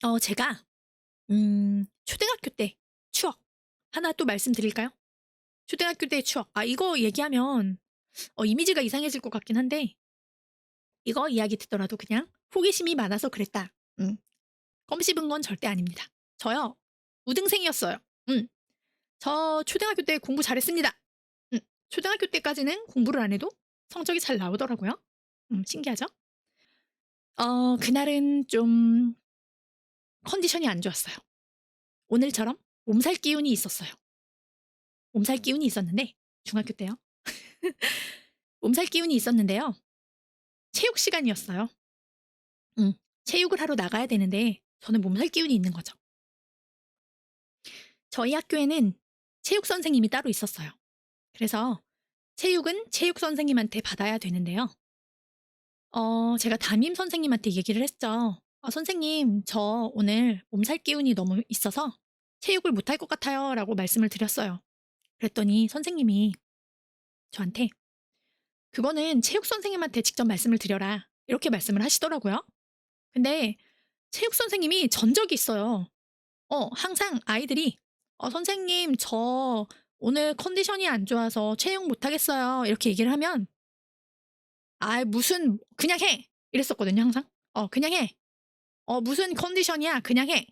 제가 초등학교 때 추억 하나 또 말씀드릴까요? 초등학교 때의 추억. 이거 얘기하면 이미지가 이상해질 것 같긴 한데 이거 이야기 듣더라도 그냥 호기심이 많아서 그랬다. 음. 껌 씹은 건 절대 아닙니다. 저요. 우등생이었어요. 음. 저 초등학교 때 공부 잘했습니다. 음. 초등학교 때까지는 공부를 안 해도 성적이 잘 나오더라고요. 신기하죠? 그날은 좀 컨디션이 안 좋았어요. 오늘처럼 몸살 기운이 있었어요. 몸살 기운이 있었는데 중학교 때요. 몸살 기운이 있었는데요. 체육 시간이었어요. 음. 체육을 하러 나가야 되는데 저는 몸살 기운이 있는 거죠. 저희 학교에는 체육 선생님이 따로 있었어요. 그래서 체육은 체육 선생님한테 받아야 되는데요. 제가 담임 선생님한테 얘기를 했죠. 선생님, 저 오늘 몸살 기운이 너무 있어서 체육을 못할 것 같아요. 라고 말씀을 드렸어요. 그랬더니 선생님이 저한테 그거는 체육 선생님한테 직접 말씀을 드려라. 이렇게 말씀을 하시더라고요. 근데 체육 선생님이 전적이 있어요. 항상 아이들이 선생님, 저 오늘 컨디션이 안 좋아서 체육 못하겠어요. 이렇게 얘기를 하면, 무슨, 그냥 해! 이랬었거든요, 항상. 그냥 해. 무슨 컨디션이야. 그냥 해.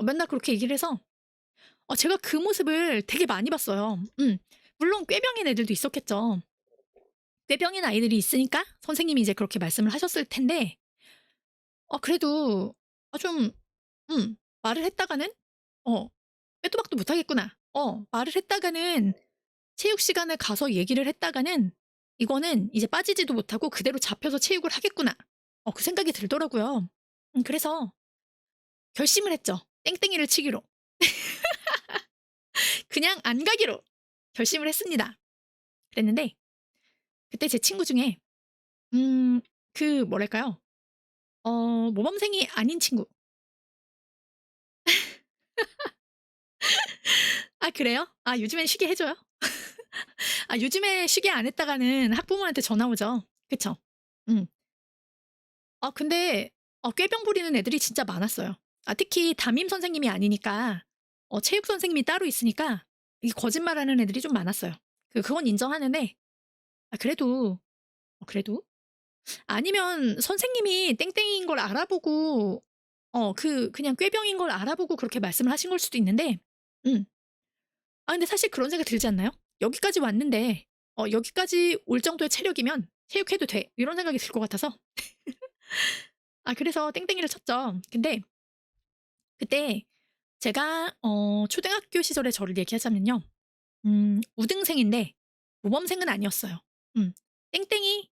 맨날 그렇게 얘기를 해서, 제가 그 모습을 되게 많이 봤어요. 물론 꾀병인 애들도 있었겠죠. 꾀병인 아이들이 있으니까 선생님이 이제 그렇게 말씀을 하셨을 텐데, 그래도, 좀, 말을 했다가는, 어, 빼도 박도 못하겠구나. 말을 했다가는, 체육 시간에 가서 얘기를 했다가는, 이거는 이제 빠지지도 못하고 그대로 잡혀서 체육을 하겠구나. 그 생각이 들더라고요. 그래서 결심을 했죠. 땡땡이를 치기로. 그냥 안 가기로 결심을 했습니다. 그랬는데, 그때 제 친구 중에, 뭐랄까요. 모범생이 아닌 친구. 그래요? 요즘엔 쉬게 해줘요? 요즘에 쉬게 안 했다가는 학부모한테 전화 오죠. 그쵸? 음. 근데 꾀병 부리는 애들이 진짜 많았어요. 특히 담임 선생님이 아니니까 체육 선생님이 따로 있으니까 이 거짓말하는 애들이 좀 많았어요. 그건 인정하는데 그래도 그래도 아니면 선생님이 땡땡이인 걸 알아보고 그냥 꾀병인 걸 알아보고 그렇게 말씀을 하신 걸 수도 있는데 음. 근데 사실 그런 생각 들지 않나요? 여기까지 왔는데 여기까지 올 정도의 체력이면 체육해도 돼. 이런 생각이 들 것 같아서 그래서 땡땡이를 쳤죠. 근데 그때 제가 초등학교 시절의 저를 얘기하자면요. 우등생인데 모범생은 아니었어요. 음. 땡땡이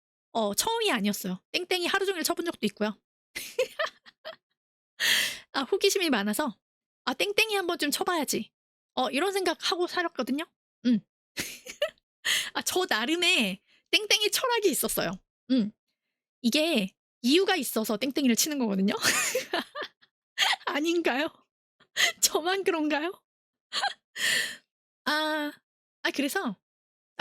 처음이 아니었어요. 땡땡이 하루 종일 쳐본 적도 있고요. 호기심이 많아서 '땡땡이 한번 좀 쳐 봐야지.' 이런 생각하고 살았거든요. 음. 저 나름의 땡땡이 철학이 있었어요. 음. 이게 이유가 있어서 땡땡이를 치는 거거든요. 아닌가요? 저만 그런가요? 아. 그래서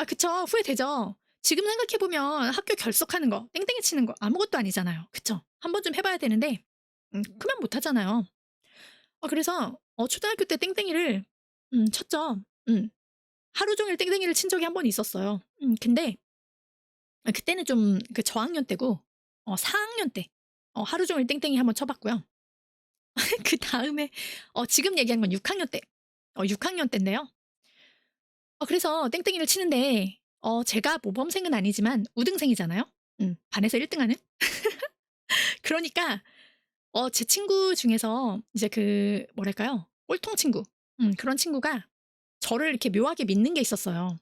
그쵸. 후회되죠. 지금 생각해 보면 학교 결석하는 거, 땡땡이 치는 거 아무것도 아니잖아요. 그쵸? 한 번쯤 해 봐야 되는데 크면 못 하잖아요. 그래서 초등학교 때 땡땡이를 쳤죠. 하루 종일 땡땡이를 친 적이 한 번 있었어요. 근데 그때는 좀 저학년 때고 4학년 때 하루 종일 땡땡이 한번 쳐 봤고요. 그다음에 지금 얘기하는 건 6학년 때. 6학년 때인데요. 그래서 땡땡이를 치는데 제가 모범생은 아니지만 우등생이잖아요. 반에서 1 등하는. 그러니까 제 친구 중에서 이제 뭐랄까요? 꼴통 친구. 그런 친구가 저를 이렇게 묘하게 믿는 게 있었어요.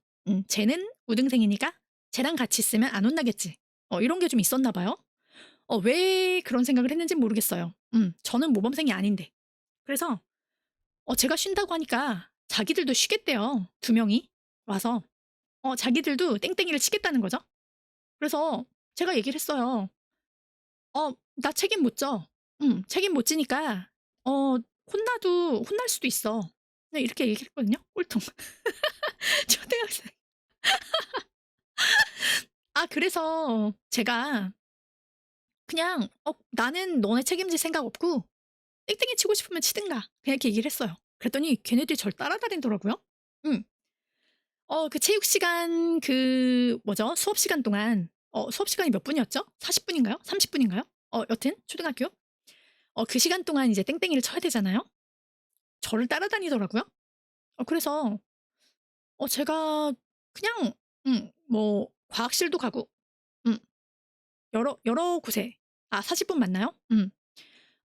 '쟤는 우등생이니까 쟤랑 같이 있으면 안 혼나겠지.' 이런 게 좀 있었나 봐요. 왜 그런 생각을 했는진 모르겠어요. 저는 모범생이 아닌데. 그래서 제가 쉰다고 하니까 자기들도 쉬겠대요, 2 명이 와서. 자기들도 땡땡이를 치겠다는 거죠. 그래서 제가 얘기를 했어요. 나 책임 못 져. 책임 못 지니까 혼나도 혼날 수도 있어." 네 이렇게 얘기를 했거든요. 꼴통. 초등학생. 그래서 제가 그냥 "나는 너네 책임질 생각 없고 땡땡이 치고 싶으면 치든가. 그냥 이렇게 얘기를 했어요. 그랬더니 걔네들이 절 따라다니더라고요. 음. 그 체육 시간 그 뭐죠? 수업 시간 동안 수업 시간이 몇 분이었죠? 40 분인가요? 30 분인가요? 여튼 초등학교 그 시간 동안 이제 땡땡이를 쳐야 되잖아요. 저를 따라다니더라고요. 그래서 제가 그냥 뭐 과학실도 가고 음 여러 곳에 40분 맞나요?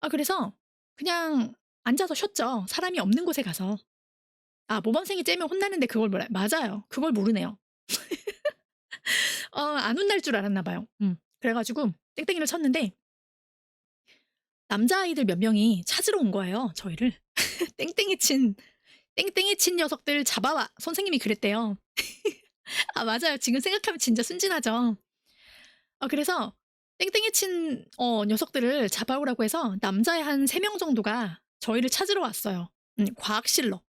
그래서 그냥 앉아서 쉬었죠. 사람이 없는 곳에 가서. 모범생이 째면 혼나는데 그걸 몰라요. 맞아요. 그걸 모르네요. 안 혼날 줄 알았나 봐요. 그래 가지고 땡땡이를 쳤는데 남자아이들 몇 명이 찾으러 온 거예요, 저희를. "땡땡이 친 녀석들 잡아와." 선생님이 그랬대요. 맞아요. 지금 생각하면 진짜 순진하죠. 그래서 땡땡이 친 녀석들을 잡아오라고 해서 남자애 한 3명 정도가 저희를 찾으러 왔어요. 과학실로.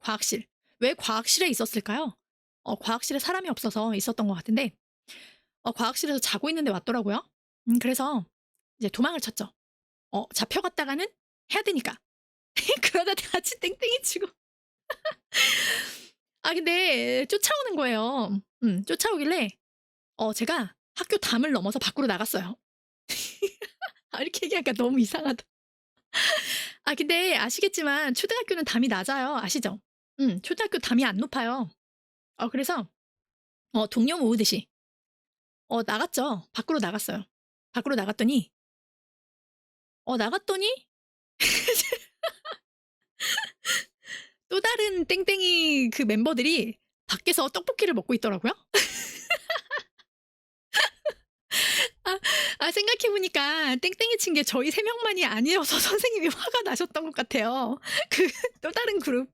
과학실. 왜 과학실에 있었을까요? 과학실에 사람이 없어서 있었던 것 같은데 과학실에서 자고 있는데 왔더라고요. 그래서 이제 도망을 쳤죠. 잡혀갔다가는 해야 되니까. 그러다 다 같이 땡땡이 치고 근데 쫓아오는 거예요. 쫓아오길래 제가 학교 담을 넘어서 밖으로 나갔어요. 이렇게 얘기하니까 너무 이상하다. 근데 아시겠지만 초등학교는 담이 낮아요. 아시죠? 초등학교 담이 안 높아요. 그래서 동료 모으듯이 나갔죠. 밖으로 나갔어요. 밖으로 나갔더니 또 다른 땡땡이 그 멤버들이 밖에서 떡볶이를 먹고 있더라고요. 생각해 보니까 땡땡이 친 게 저희 3 명만이 아니어서 선생님이 화가 나셨던 것 같아요. 그 또 다른 그룹.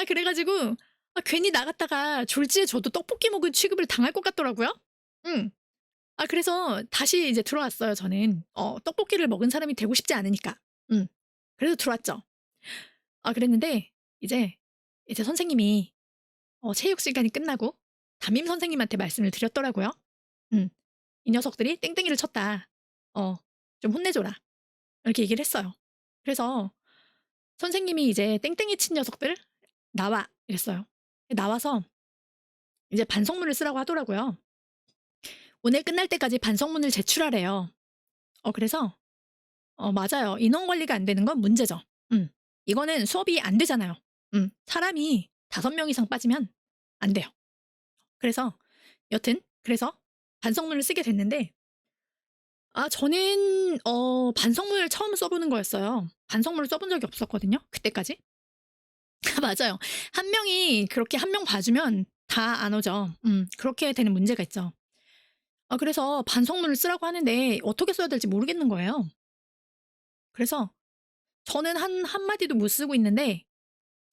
그래 가지고 괜히 나갔다가 졸지에 저도 떡볶이 먹은 취급을 당할 것 같더라고요. 음. 그래서 다시 이제 들어왔어요 저는. 떡볶이를 먹은 사람이 되고 싶지 않으니까. 음. 그래서 들어왔죠. 그랬는데 이제 선생님이 체육 시간이 끝나고 담임 선생님한테 말씀을 드렸더라고요. 음. "이 녀석들이 땡땡이를 쳤다. 어 좀 혼내 줘라." 이렇게 얘기를 했어요. 그래서 선생님이 이제 "땡땡이 친 녀석들 나와." 이랬어요. 나와서 이제 반성문을 쓰라고 하더라고요. 오늘 끝날 때까지 반성문을 제출하래요. 그래서 맞아요. 인원 관리가 안 되는 건 문제죠. 이거는 수업이 안 되잖아요. 사람이 5명 이상 빠지면 안 돼요. 그래서 여튼 그래서 반성문을 쓰게 됐는데 저는 반성문을 처음 써 보는 거였어요. 반성문을 써본 적이 없었거든요, 그때까지. 맞아요. 한 명이 그렇게 한 명 봐주면 다 안 오죠. 그렇게 되는 문제가 있죠. 그래서 반성문을 쓰라고 하는데 어떻게 써야 될지 모르겠는 거예요. 그래서 저는 한마디도 못 쓰고 있는데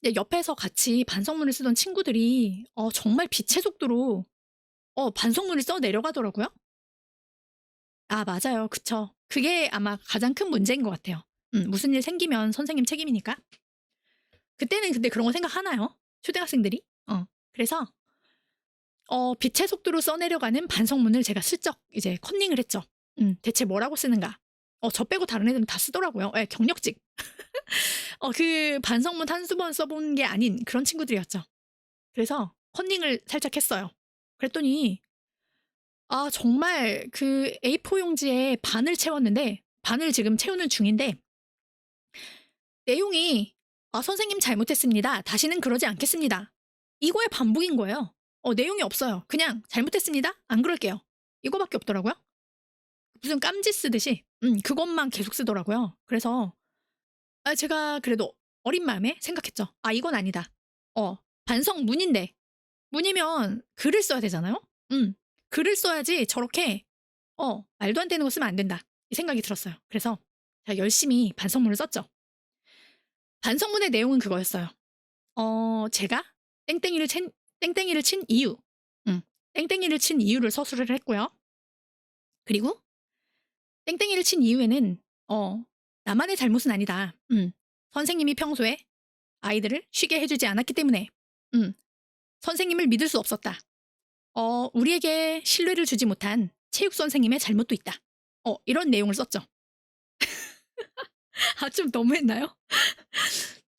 이제 옆에서 같이 반성문을 쓰던 친구들이 정말 빛의 속도로 반성문을 써 내려가더라고요. 맞아요. 그쵸. 그게 아마 가장 큰 문제인 것 같아요. 무슨 일 생기면 선생님 책임이니까. 그때는 근데 그런 거 생각하나요? 초등학생들이? 그래서 빛의 속도로 써내려가는 반성문을 제가 슬쩍 이제 컨닝을 했죠. 대체 뭐라고 쓰는가? 저 빼고 다른 애들은 다 쓰더라고요. 예, 경력직. 그 반성문 한두 번 써본 게 아닌 그런 친구들이었죠. 그래서 컨닝을 살짝 했어요. 그랬더니 정말 그 A4 용지에 반을 채웠는데 반을 지금 채우는 중인데 내용이 선생님 잘못했습니다. 다시는 그러지 않겠습니다. 이거의 반복인 거예요. 내용이 없어요. 그냥 잘못했습니다. 안 그럴게요. 이거밖에 없더라고요. 무슨 깜지 쓰듯이 그것만 계속 쓰더라고요. 그래서 제가 그래도 어린 마음에 생각했죠. 이건 아니다. 반성 문인데 문이면 글을 써야 되잖아요. 글을 써야지 저렇게 말도 안 되는 거 쓰면 안 된다. 이 생각이 들었어요. 그래서 제가 열심히 반성문을 썼죠. 반성문의 내용은 그거였어요. 제가 땡땡이를 친 이유, 땡땡이를 친 이유를 서술을 했고요. 그리고 땡땡이를 친 이유에는 나만의 잘못은 아니다. 선생님이 평소에 아이들을 쉬게 해주지 않았기 때문에 선생님을 믿을 수 없었다. 우리에게 신뢰를 주지 못한 체육 선생님의 잘못도 있다. 이런 내용을 썼죠. 아 좀 너무했나요?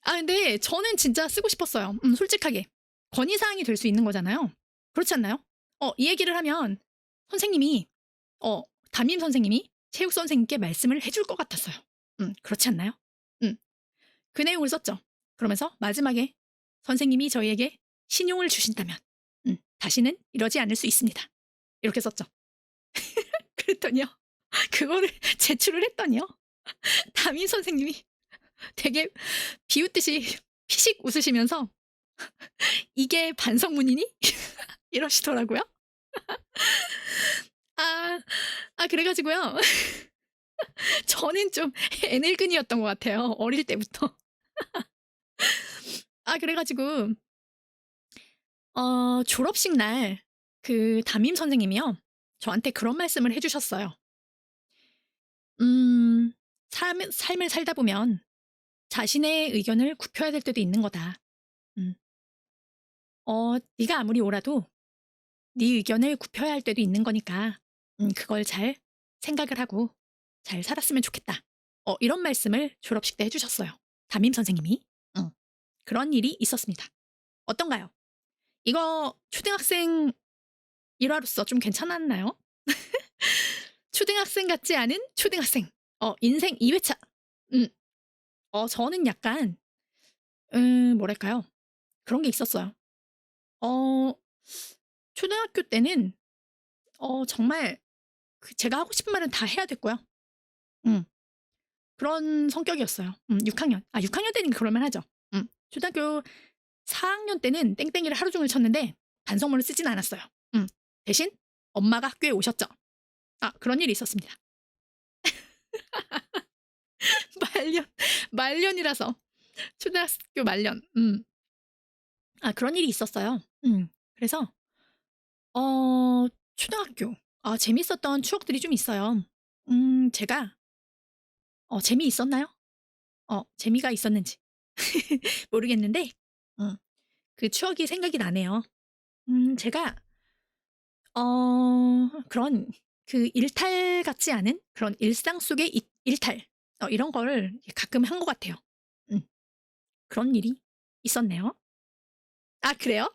아 근데 저는 진짜 쓰고 싶었어요. 솔직하게. 건의 사항이 될 수 있는 거잖아요. 그렇지 않나요? 이 얘기를 하면 선생님이 어 담임 선생님이 체육 선생님께 말씀을 해줄 것 같았어요. 그렇지 않나요? 음. 그 내용을 썼죠. 그러면서 마지막에 "선생님이 저희에게 신용을 주신다면 다시는 이러지 않을 수 있습니다." 이렇게 썼죠. 그랬더니요. 그거를 제출을 했더니요. 담임 선생님이 되게 비웃듯이 피식 웃으시면서 "이게 반성문이니?" 이러시더라고요. 아. 그래 가지고요. 저는 좀 애늙은이였던 것 같아요, 어릴 때부터. 그래 가지고 졸업식 날 그 담임 선생님이요. 저한테 그런 말씀을 해 주셨어요. 삶을 살다 보면 자신의 의견을 굽혀야 될 때도 있는 거다. 음. 네가 아무리 옳아도 네 의견을 굽혀야 할 때도 있는 거니까 그걸 잘 생각을 하고 잘 살았으면 좋겠다." 이런 말씀을 졸업식 때 해 주셨어요, 담임 선생님이. 어. 그런 일이 있었습니다. 어떤가요? 이거 초등학생 일화로서 좀 괜찮았나요? 초등학생 같지 않은 초등학생. 인생 2 회차. 음. 저는 약간 뭐랄까요? 그런 게 있었어요. 어 초등학교 때는 정말 제가 하고 싶은 말은 다 해야 됐고요. 음. 그런 성격이었어요. 6 학년. 6 학년 때는 그럴 만하죠. 초등학교 4 학년 때는 땡땡이를 하루 종일 쳤는데 반성문을 쓰진 않았어요. 대신 엄마가 학교에 오셨죠. 그런 일이 있었습니다. 말년 말년이라서 초등학교 말년. 그런 일이 있었어요. 그래서 초등학교 재밌었던 추억들이 좀 있어요. 제가 재미있었나요? 재미가 있었는지 모르겠는데 음 그 추억이 생각이 나네요. 제가 그런 그 일탈 같지 않은 그런 일상 속의 일탈 이런 거를 가끔 한 것 같아요. 음 그런 일이 있었네요. 그래요?